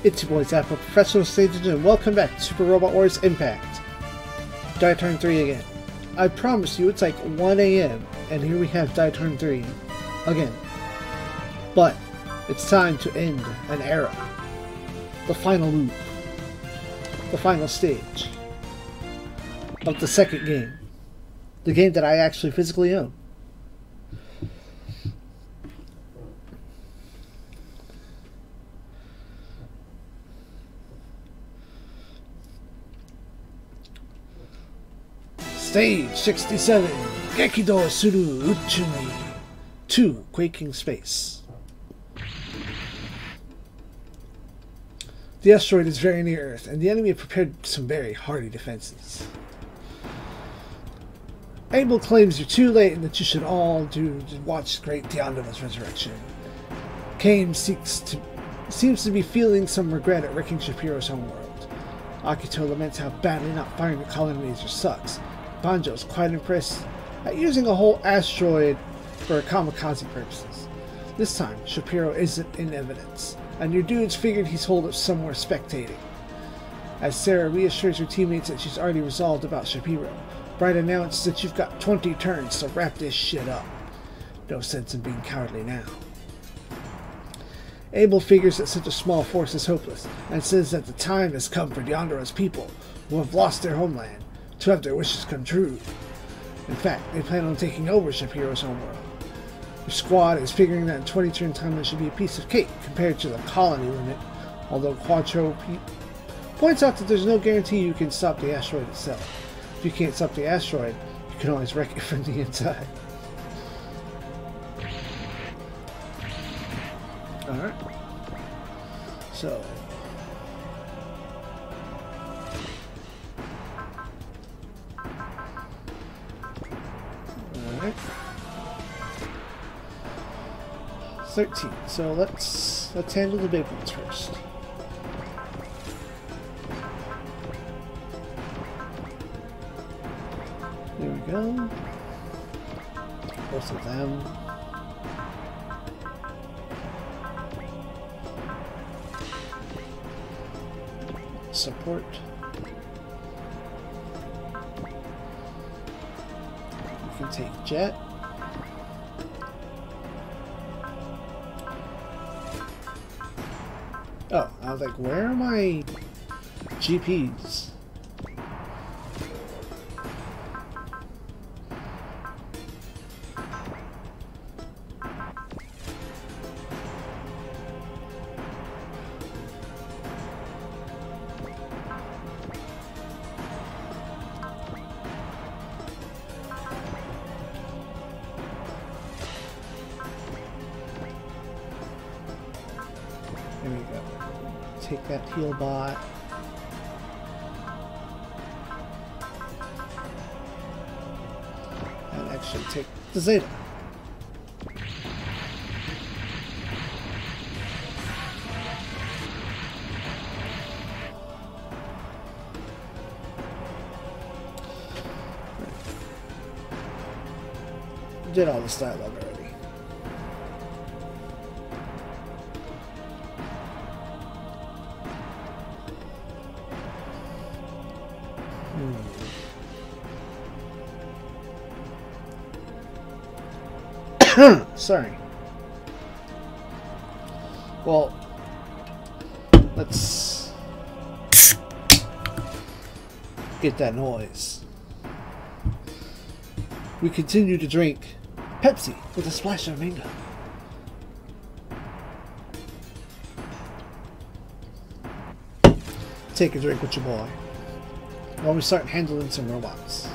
It's your boy Zappa, Professional Stage Agent, and welcome back to Super Robot Wars Impact. Die Turn 3 again. I promise you it's like 1 AM, and here we have Die Turn 3 again. But it's time to end an era. The final loop. The final stage of the second game. The game that I actually physically own. Stage 67, Gekido Suru Uchumi 2, Quaking Space. The asteroid is very near Earth, and the enemy have prepared some very hardy defenses. Abel claims you're too late and that you should all watch Great Deondova's resurrection. Kane seems to be feeling some regret at wrecking Shapiro's homeworld. Akito laments how badly not firing the colonizer sucks. Banjo is quite impressed at using a whole asteroid for kamikaze purposes. This time, Shapiro isn't in evidence, and your dudes figured he's holed up somewhere spectating. As Sarah reassures her teammates that she's already resolved about Shapiro, Bright announces that you've got 20 turns to wrap this shit up. No sense in being cowardly now. Abel figures that such a small force is hopeless, and says that the time has come for Deondora's people, who have lost their homeland, to have their wishes come true. In fact, they plan on taking over Shapiro's homeworld. Your squad is figuring that 20 turn timeline should be a piece of cake compared to the colony limit, although Quattro points out that there's no guarantee you can stop the asteroid itself. If you can't stop the asteroid, you can always wreck it from the inside. Alright. So. Alright. 13. So let's handle the big ones first. There we go. Both of them. Support. You can take Jet. Oh, I was like, where are my GPs? There we go. Take that heal bot. And actually take the Zeta. Did all this dialogue already. Sorry. Well, let's get that noise. We continue to drink Pepsi with a splash of mango. Take a drink with your boy while we start handling some robots.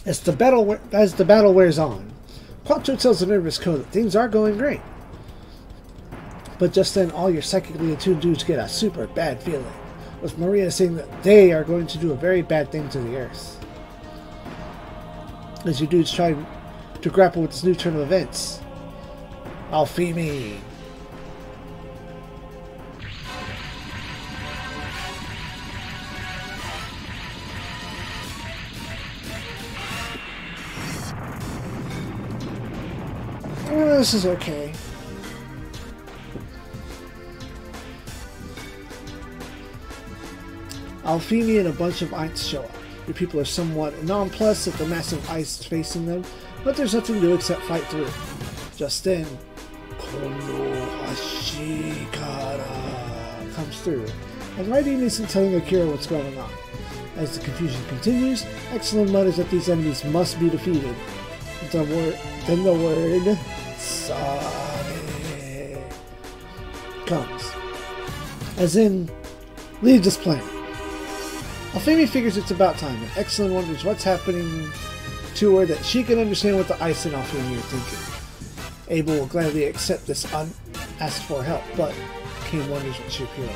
As the battle wears on, Quattro tells the nervous Ko that things are going great. But just then, all your psychically attuned dudes get a super bad feeling, with Maria saying that they are going to do a very bad thing to the Earth. As you dudes try to grapple with this new turn of events, Alfimi. This is okay. Alfimi and a bunch of Aints show up. Your people are somewhat nonplussed at the massive ice facing them, but there's nothing to do except fight through. Just then, Kono Hashikara comes through, and Raiden isn't telling Akira what's going on. As the confusion continues, Excellent mutters that these enemies must be defeated. Then the word Sare comes. As in, leave this planet. Alfimi figures it's about time, and Excellent wonders what's happening to her that she can understand what the Ice and Alfimi are thinking. Abel will gladly accept this unasked for help, but Kane wonders what she'll appear on.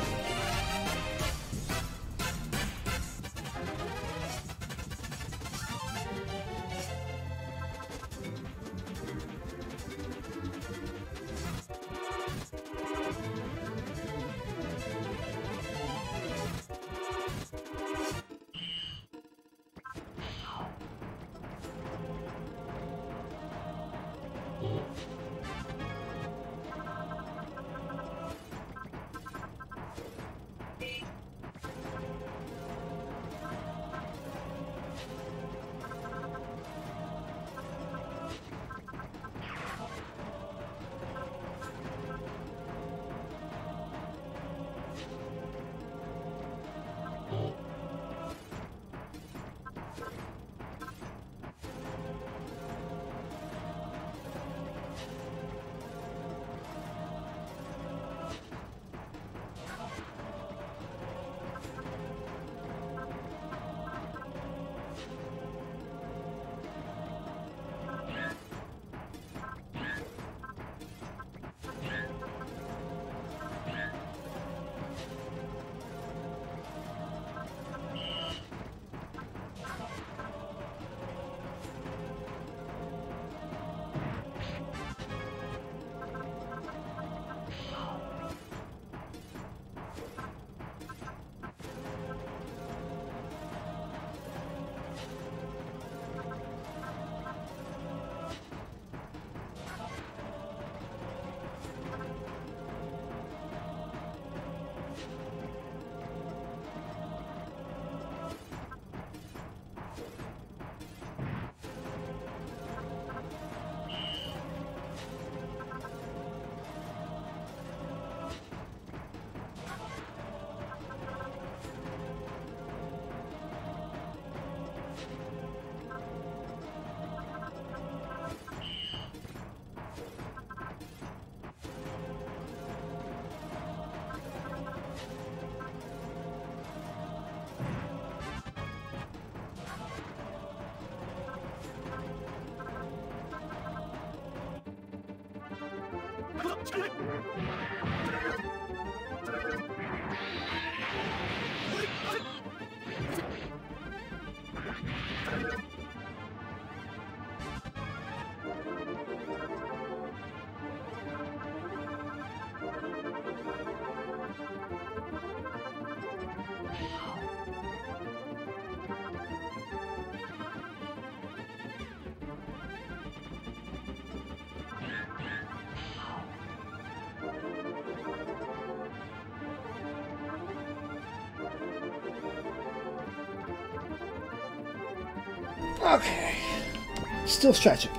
Okay. Still stretching.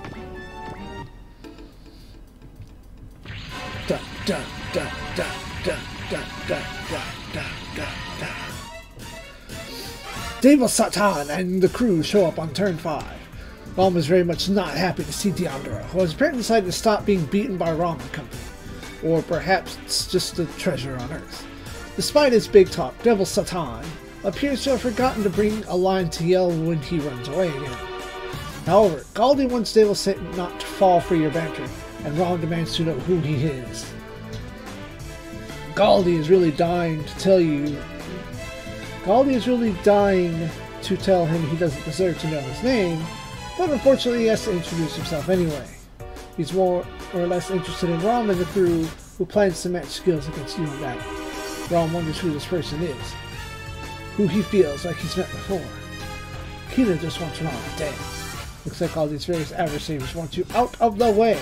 Dun, dun, dun, dun, dun, dun, dun, dun, dun, dun, dun. Devil Satan and the crew show up on turn 5. Rom is very much not happy to see Deandra, who has apparently decided to stop being beaten by Rom and company. Or perhaps it's just a treasure on Earth. Despite his big talk, Devil Satan appears to have forgotten to bring a line to yell when he runs away again. However, Galdi wants Devil Satan not to fall for your banter, and Rom demands to know who he is. Galdi is really dying to tell him he doesn't deserve to know his name, but unfortunately he has to introduce himself anyway. He's more or less interested in Rom and the crew, who plans to match skills against you in battle. Rom wonders who this person is, who he feels like he's met before. Kina just wants Rom dead. Looks like all these various adversaries want you out of the way.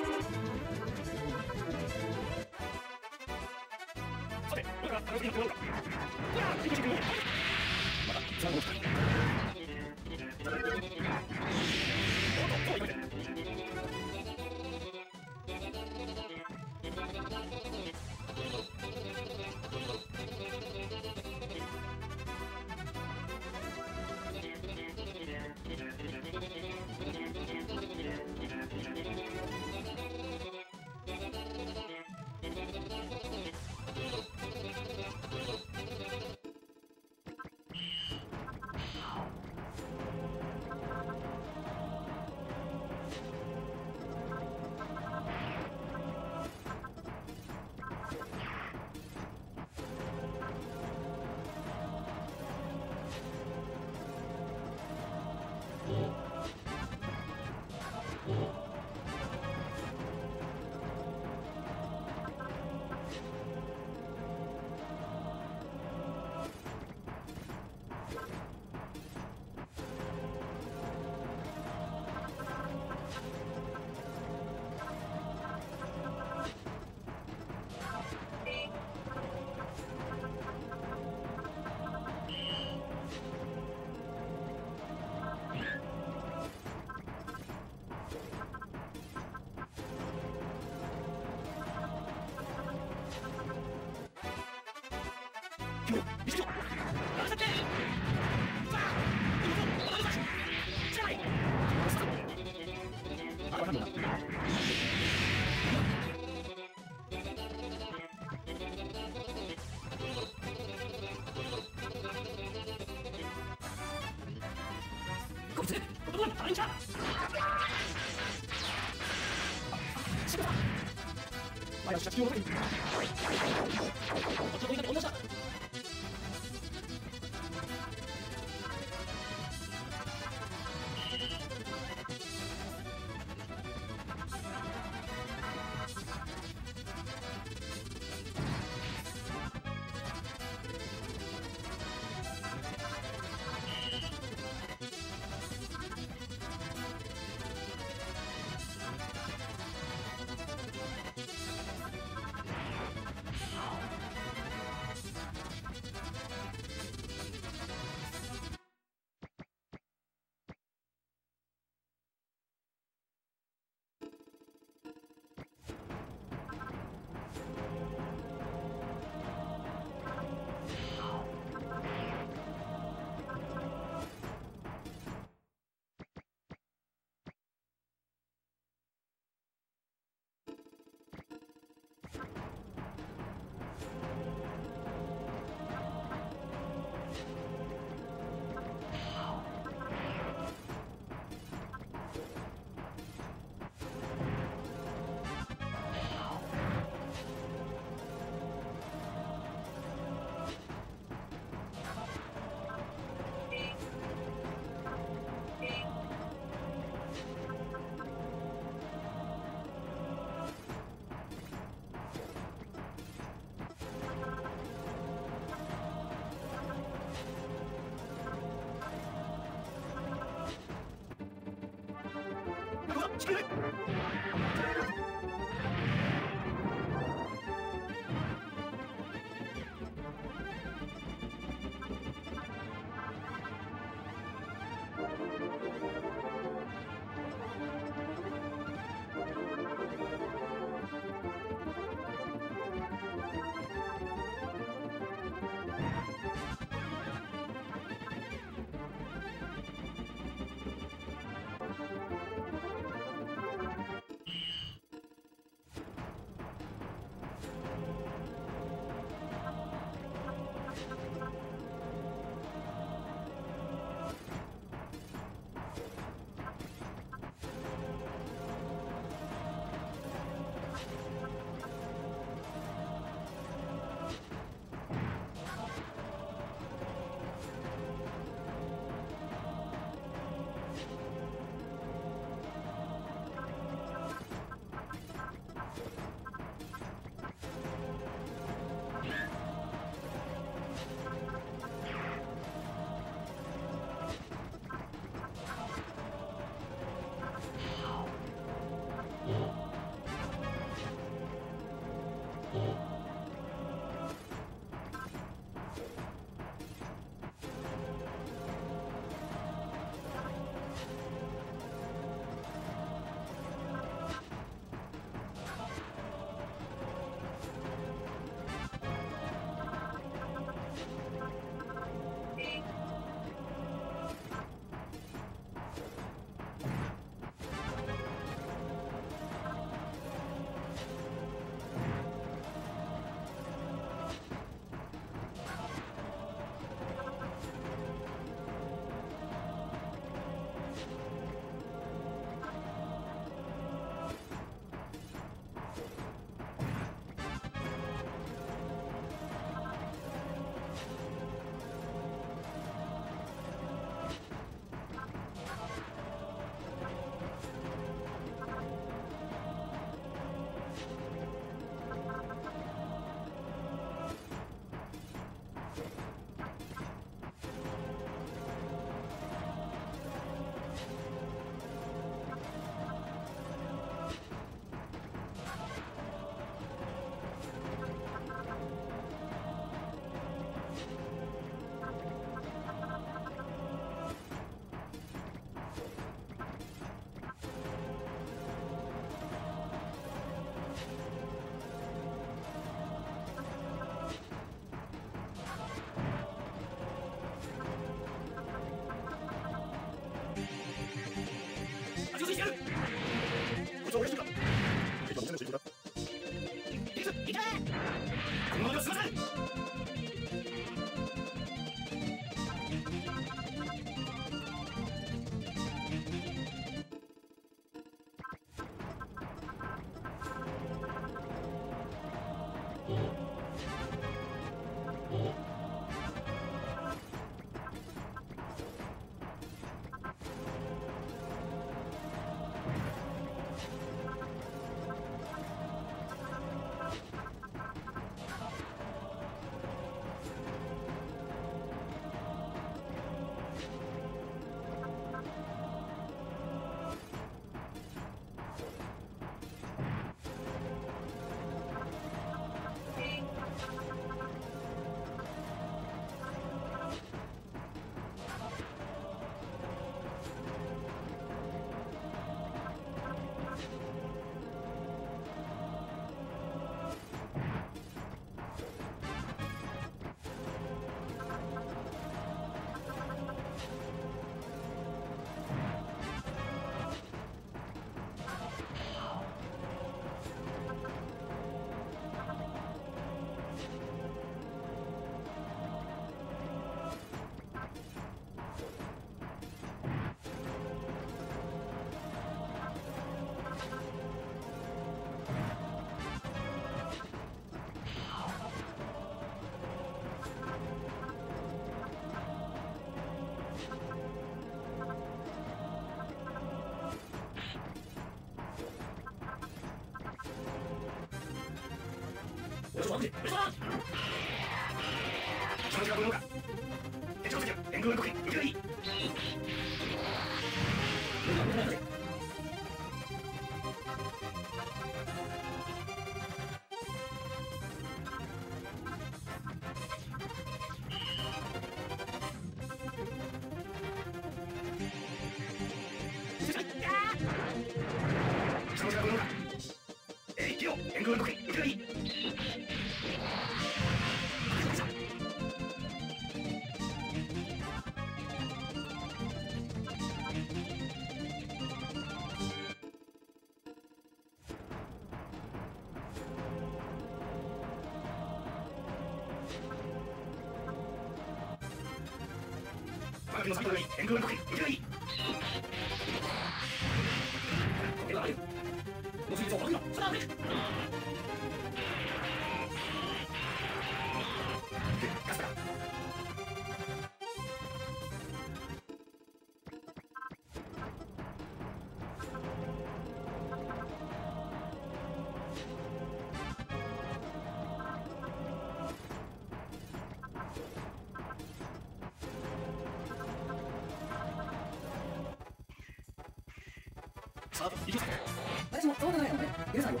私もそう考えたのね。許さないよ。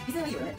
依然はいいよね。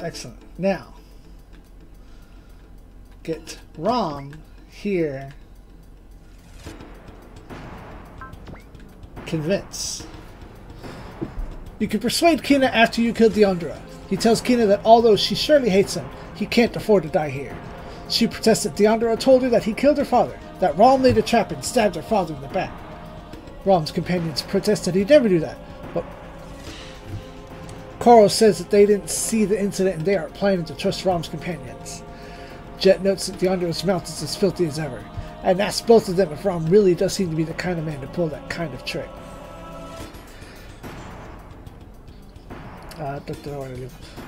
Excellent. Now, get Rom here. Convince. You can persuade Kina after you kill Deandra. He tells Kina that although she surely hates him, he can't afford to die here. She protests that Deandra told her that he killed her father, that Rom laid a trap and stabbed her father in the back. Rom's companions protest that he'd never do that, but Coral says that they didn't see the incident and they aren't planning to trust Rom's companions. Jet notes that Deandra's mouth is as filthy as ever, and asks both of them if Rom really does seem to be the kind of man to pull that kind of trick.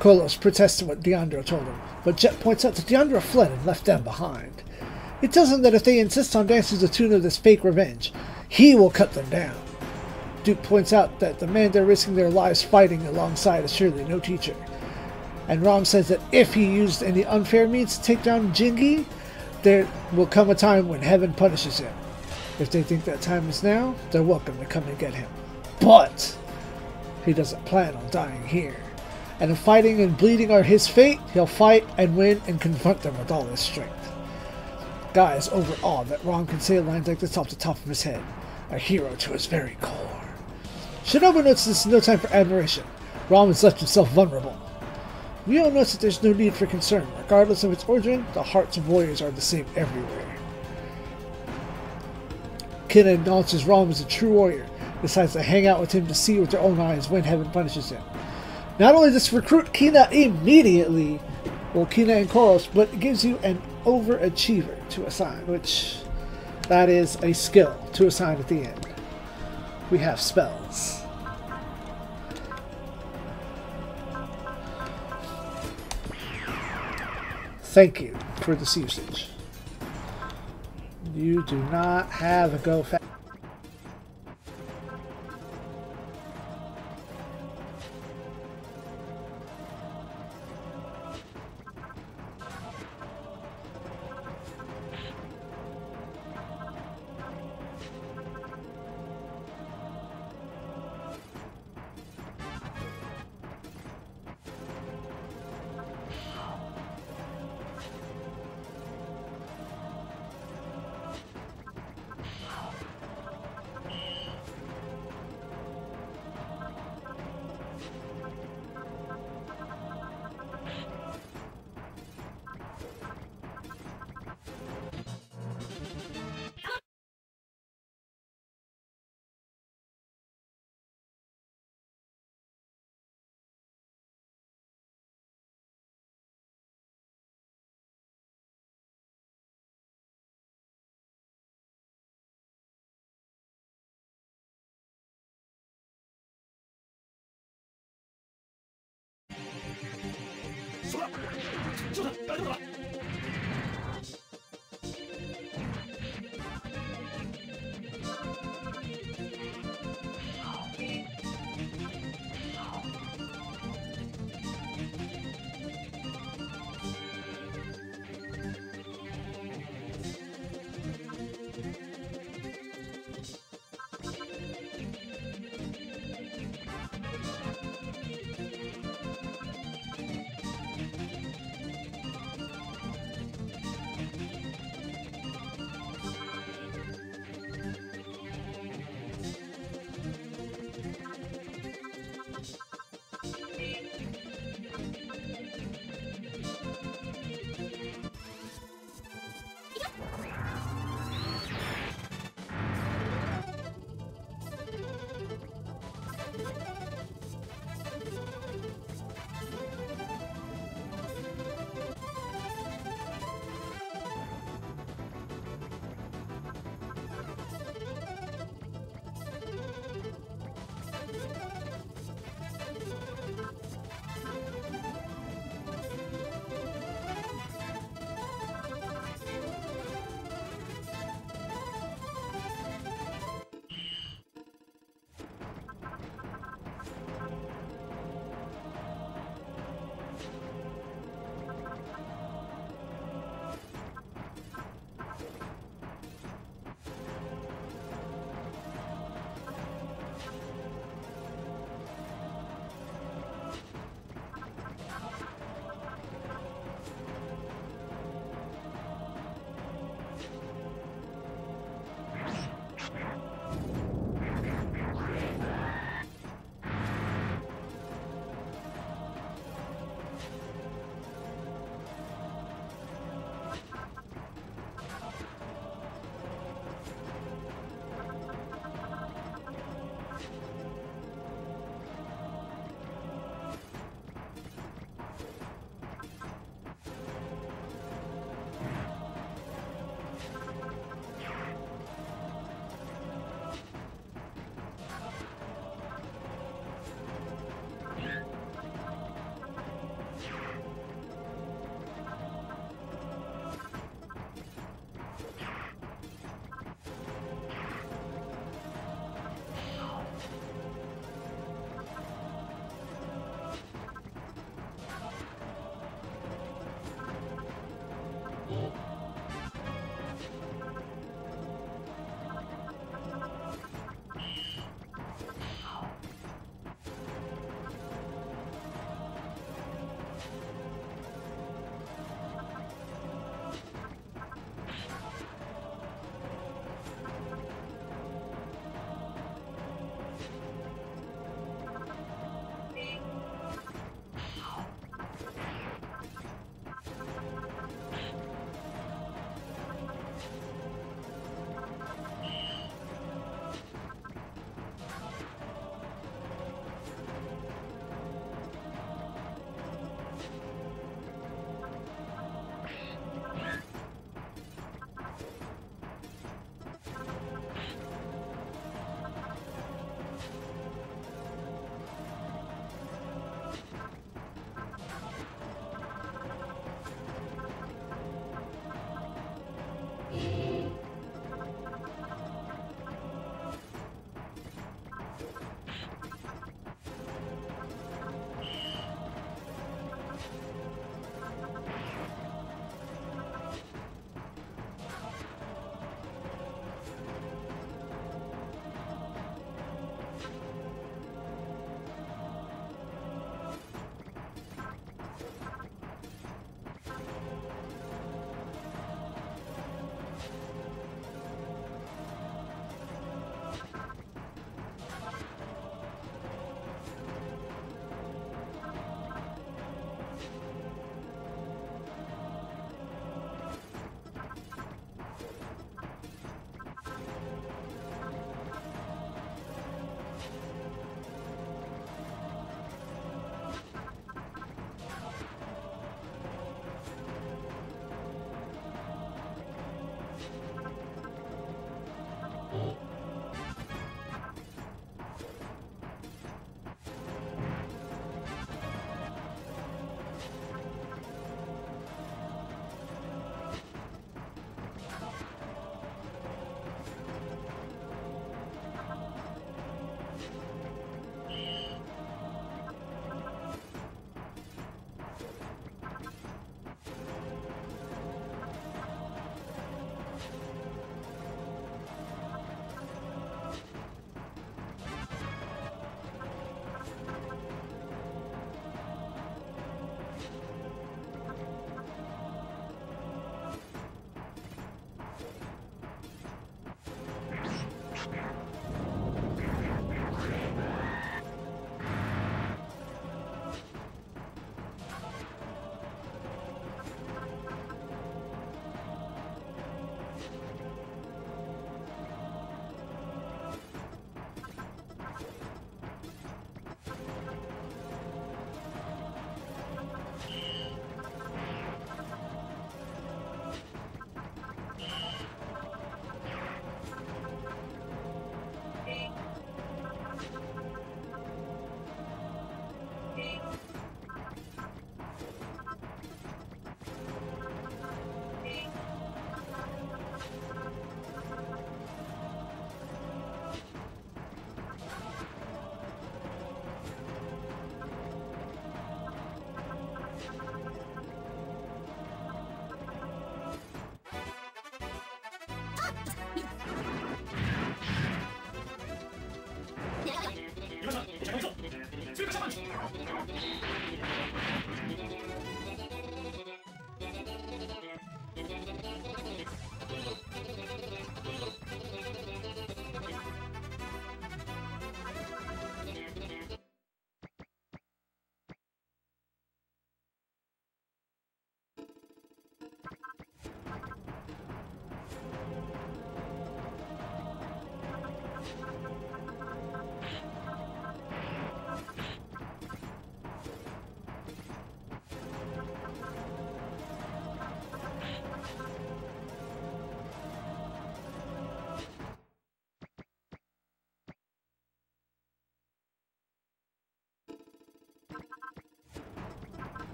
Kolos protests what Deandra told him, but Jet points out that Deandra fled and left them behind. He tells them that if they insist on dancing to the tune of this fake revenge, he will cut them down. Duke points out that the man they're risking their lives fighting alongside is surely no teacher. And Rom says that if he used any unfair means to take down Jingi, there will come a time when heaven punishes him. If they think that time is now, they're welcome to come and get him. But he doesn't plan on dying here. And if fighting and bleeding are his fate, he'll fight and win and confront them with all his strength. Guy is overawed that Rom can say lines like this off the top of his head. A hero to his very core. Shinobu notes this is no time for admiration. Rom has left himself vulnerable. Ryo notes that there's no need for concern. Regardless of its origin, the hearts of warriors are the same everywhere. Kina acknowledges Rom as a true warrior, decides to hang out with him to see with their own eyes when heaven punishes him. Not only does it recruit Kina immediately, well, Kina and Koros, but it gives you an overachiever to assign, which that is a skill to assign at the end. We have spells. Thank you for this usage. You do not have a go fast.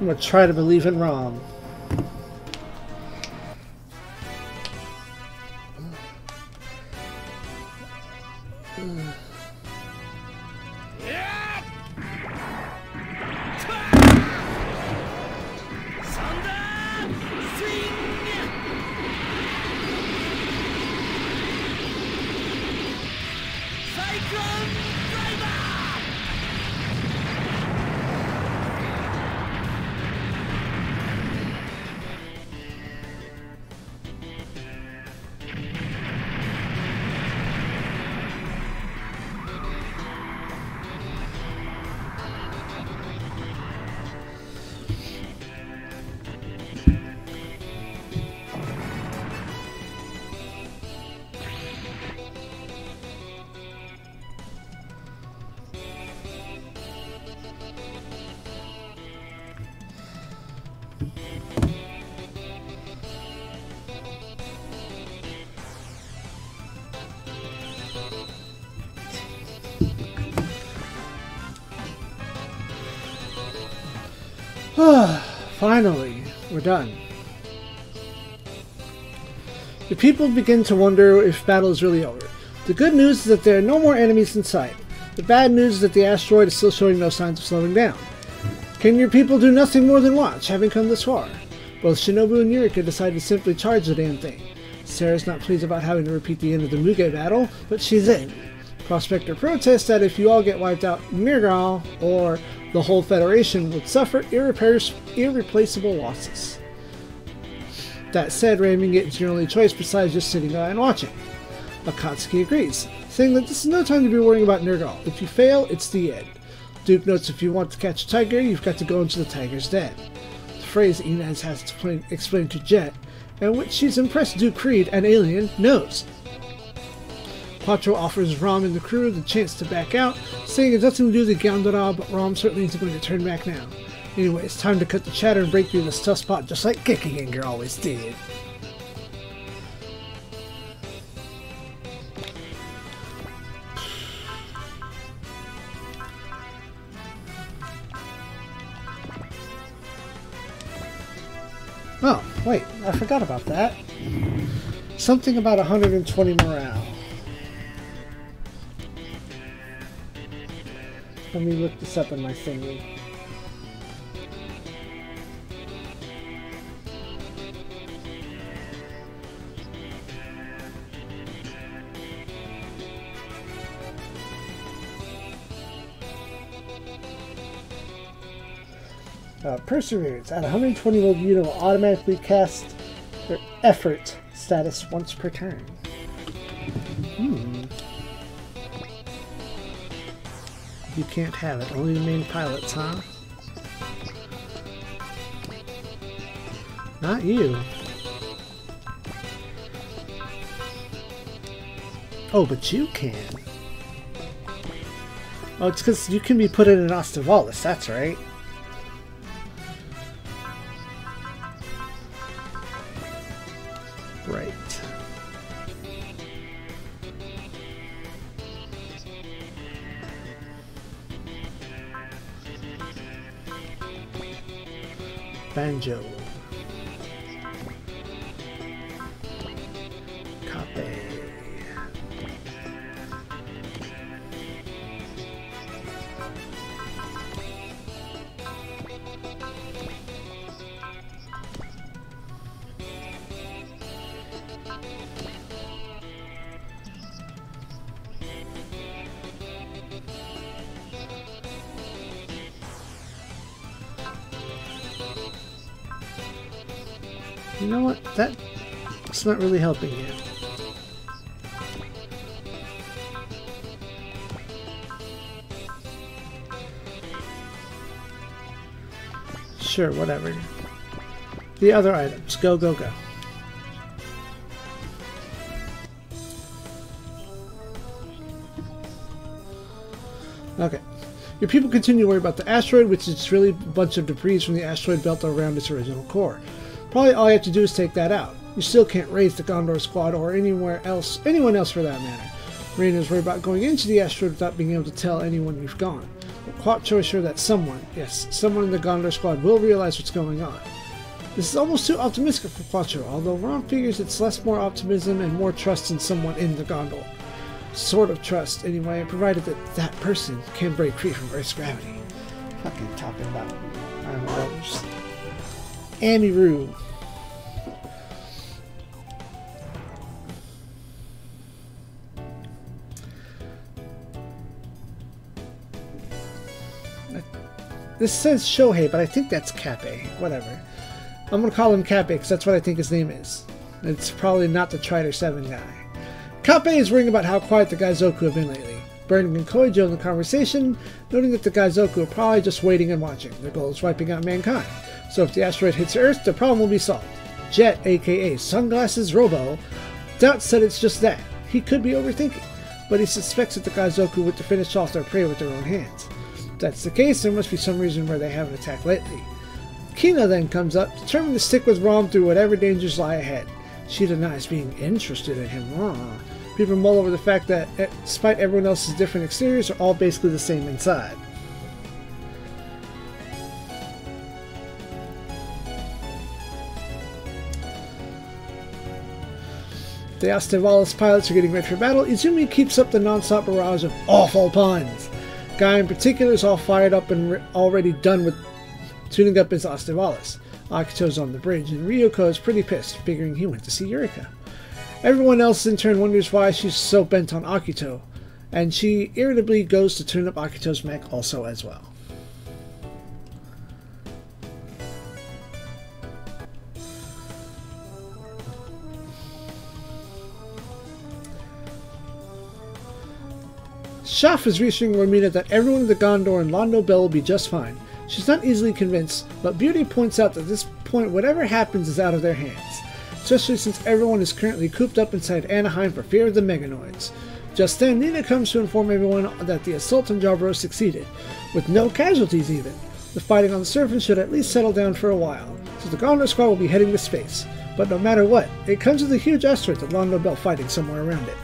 I'm gonna try to believe in Rom. Finally, we're done. The people begin to wonder if battle is really over. The good news is that there are no more enemies in sight. The bad news is that the asteroid is still showing no signs of slowing down. Can your people do nothing more than watch, having come this far? Both Shinobu and Yurika decide to simply charge the damn thing. Sarah's not pleased about having to repeat the end of the Muge battle, but she's in. Prospector protests that if you all get wiped out, Mirgal, or the whole Federation, would suffer irreplaceable losses. That said, ramming it is your only choice besides just sitting by and watching. Akatsuki agrees, saying that this is no time to be worrying about Nergal. If you fail, it's the end. Duke notes if you want to catch a tiger, you've got to go into the tiger's den. The phrase Inez has to explain to Jet, and which she's impressed Duke Creed, an alien, knows. Quattro offers Rom and the crew the chance to back out, saying it's nothing to do with the Gandara, but Rom certainly isn't going to turn back now. Anyway, it's time to cut the chatter and break through this tough spot just like Gekiganger always did. Oh, wait, I forgot about that. Something about 120 morale. Let me look this up in my thingy. Perseverance. At 120 mode, unit will automatically cast their effort status once per turn. You can't have it. Only the main pilots, huh? Not you. Oh, but you can. Oh, it's because you can be put in an Ostavallis, that's right. Right. Banjo. Cape. You know what? That's not really helping you. Sure, whatever. The other items. Go, go, go. Okay. Your people continue to worry about the asteroid, which is really a bunch of debris from the asteroid belt around its original core. Probably all you have to do is take that out. You still can't raise the Gondor squad or anyone else for that matter. Marina is worried about going into the asteroid without being able to tell anyone you've gone. But Quattro is sure that someone in the Gondor squad will realize what's going on. This is almost too optimistic for Quattro, although Ron figures it's less more optimism and more trust in someone in the Gondor. Sort of trust, anyway, provided that that person can break free from Earth's gravity. Fucking talking about, I don't know, just Amiru. This says Shohei, but I think that's Kappei. Whatever. I'm gonna call him Kappei because that's what I think his name is. It's probably not the Trider 7 guy. Kappei is worrying about how quiet the Gaizoku have been lately. Burning and Koijo in the conversation, noting that the Gaizoku are probably just waiting and watching. Their goal is wiping out mankind. So if the asteroid hits Earth, the problem will be solved. Jet, aka Sunglasses Robo, doubts that it's just that. He could be overthinking, but he suspects that the Gaizoku would finish off their prey with their own hands. If that's the case, there must be some reason where they haven't attacked lately. Kina then comes up, determined to stick with Rom through whatever dangers lie ahead. She denies being interested in him. People mull over the fact that, despite everyone else's different exteriors, are all basically the same inside. The Astevalis pilots are getting ready for battle. Izumi keeps up the non-stop barrage of awful puns. Guy in particular is all fired up and already done with tuning up his Astevalis. Akito's on the bridge, and Ryuko is pretty pissed, figuring he went to see Eureka. Everyone else in turn wonders why she's so bent on Akito, and she irritably goes to tune up Akito's mech also as well. Shaf is reassuring Romina that everyone in the Gondor and Londo Bell will be just fine. She's not easily convinced, but Beauty points out that at this point whatever happens is out of their hands, especially since everyone is currently cooped up inside Anaheim for fear of the Meganoids. Just then, Nina comes to inform everyone that the assault on Jabro succeeded, with no casualties even. The fighting on the surface should at least settle down for a while, so the Gondor squad will be heading to space. But no matter what, it comes with a huge asteroid with Londo Bell fighting somewhere around it.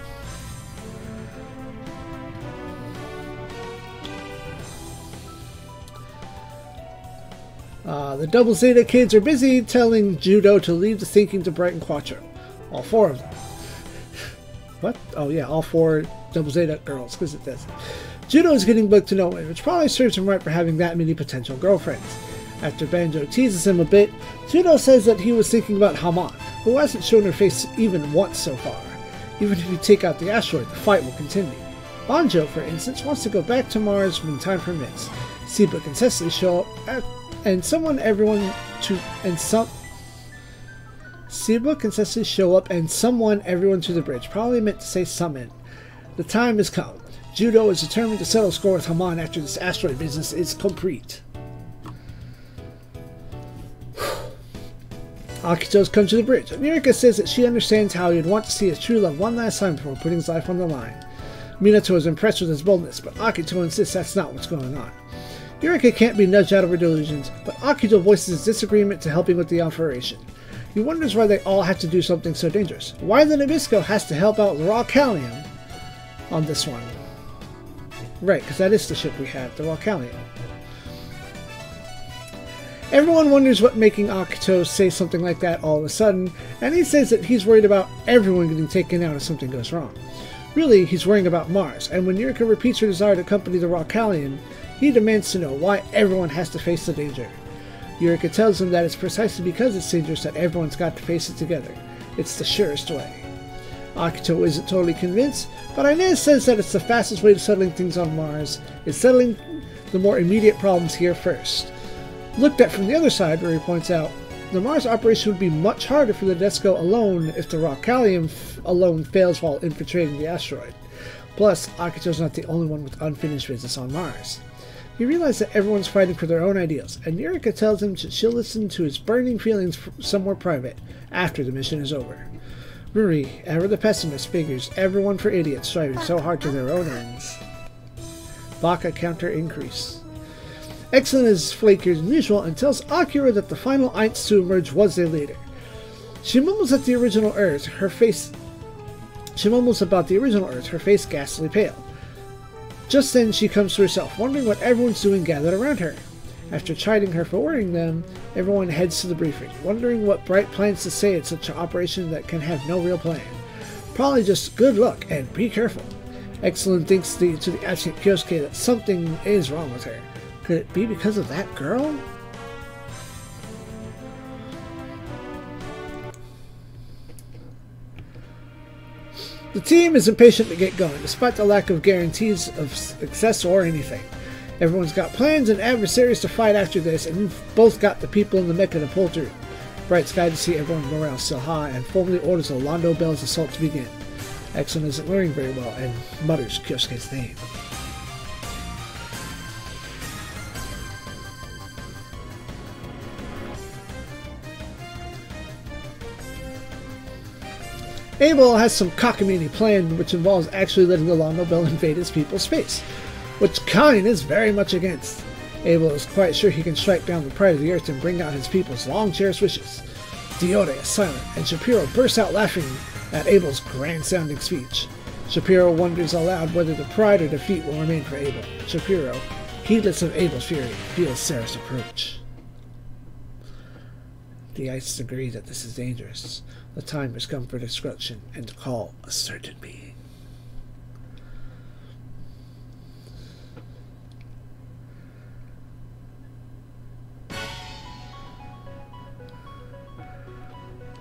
The Double Zeta kids are busy telling Judo to leave the thinking to Bright and Quattro. All four of them. What? Oh yeah, all four Double Zeta girls, because it does. Judo is getting booked to nowhere, which probably serves him right for having that many potential girlfriends. After Banjo teases him a bit, Judo says that he was thinking about Haman, who hasn't shown her face even once so far. Even if you take out the asteroid, the fight will continue. Banjo, for instance, wants to go back to Mars when time permits. Seabook and Cecily show up Seabook and Cecily show up and summon everyone to the bridge. Probably meant to say summon. The time has come. Judo is determined to settle score with Haman after this asteroid business is complete. Akito's come to the bridge. Mirika says that she understands how he'd want to see his true love one last time before putting his life on the line. Minato is impressed with his boldness, but Akito insists that's not what's going on. Eureka can't be nudged out of her delusions, but Akito voices his disagreement to helping with the operation. He wonders why they all have to do something so dangerous. Why the Nabisco has to help out Rocalium on this one. Right, because that is the ship we have, the Rocalium. Everyone wonders what making Akito say something like that all of a sudden, and he says that he's worried about everyone getting taken out if something goes wrong. Really, he's worrying about Mars, and when Eureka repeats her desire to accompany the Rocalium, he demands to know why everyone has to face the danger. Eureka tells him that it's precisely because it's dangerous that everyone's got to face it together. It's the surest way. Akito isn't totally convinced, but Inez says that it's the fastest way to settling things on Mars is settling the more immediate problems here first. Looked at from the other side, where he points out, the Mars operation would be much harder for the Desco alone if the Rocalium alone fails while infiltrating the asteroid. Plus, Akito's not the only one with unfinished business on Mars. He realizes that everyone's fighting for their own ideals, and Eureka tells him that she'll listen to his burning feelings somewhere private after the mission is over. Ruri, ever the pessimist, figures everyone for idiots striving so hard to their own ends. Baka counter increase. Excellent is flakier than usual and tells Akira that the final Aints to emerge was their leader. She mumbles at the original Earth, her face ghastly pale. Just then she comes to herself, wondering what everyone's doing gathered around her. After chiding her for worrying them, everyone heads to the briefing, wondering what Bright plans to say at such an operation that can have no real plan. Probably just good luck and be careful. Excellent thinks to the absent Kyosuke that something is wrong with her. Could it be because of that girl? The team is impatient to get going, despite the lack of guarantees of success or anything. Everyone's got plans and adversaries to fight after this, and we've both got the people in the mecha to pull through. Bright's glad to see everyone's morale still high, and formally orders the Londo Bell's assault to begin. Excellent isn't learning very well, and mutters Kyosuke's name. Abel has some cockamamie plan which involves actually letting the Londo Bell invade his people's space, which Kain is very much against. Abel is quite sure he can strike down the pride of the earth and bring out his people's long-cherished wishes. Diode is silent, and Shapiro bursts out laughing at Abel's grand-sounding speech. Shapiro wonders aloud whether the pride or defeat will remain for Abel. Shapiro, heedless of Abel's fury, feels Sarah's approach. The ice agree that this is dangerous. The time has come for destruction and to call a certain being.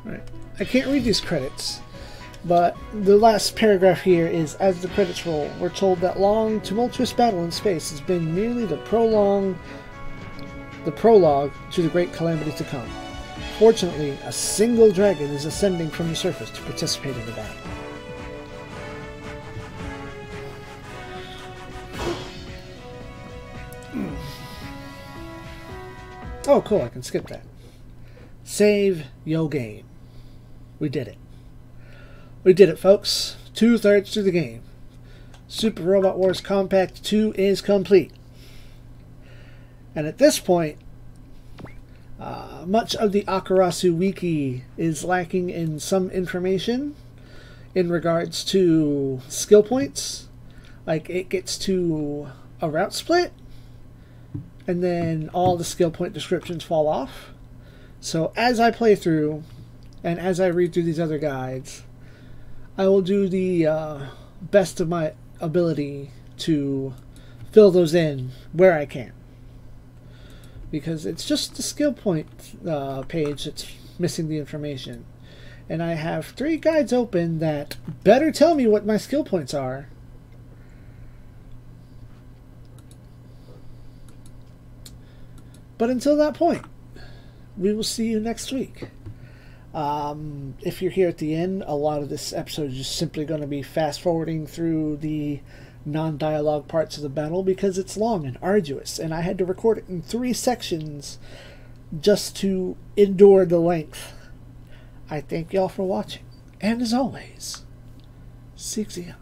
Right. I can't read these credits, but the last paragraph here is, as the credits roll, we're told that long, tumultuous battle in space has been merely the prologue to the great calamity to come. Fortunately, a single dragon is ascending from the surface to participate in the battle. Oh, cool, I can skip that. Save yo game. We did it. We did it, folks. 2/3 through the game. Super Robot Wars Compact 2 is complete. And at this point, much of the Akarasu Wiki is lacking in some information in regards to skill points. Like, it gets to a route split, and then all the skill point descriptions fall off. So as I play through, and as I read through these other guides, I will do the best of my ability to fill those in where I can. Because it's just the skill point page that's missing the information. And I have 3 guides open that better tell me what my skill points are. But until that point, we will see you next week. If you're here at the end, a lot of this episode is just simply going to be fast forwarding through the non-dialogue parts of the battle because it's long and arduous, and I had to record it in 3 sections just to endure the length. I thank y'all for watching, and as always, ZEON.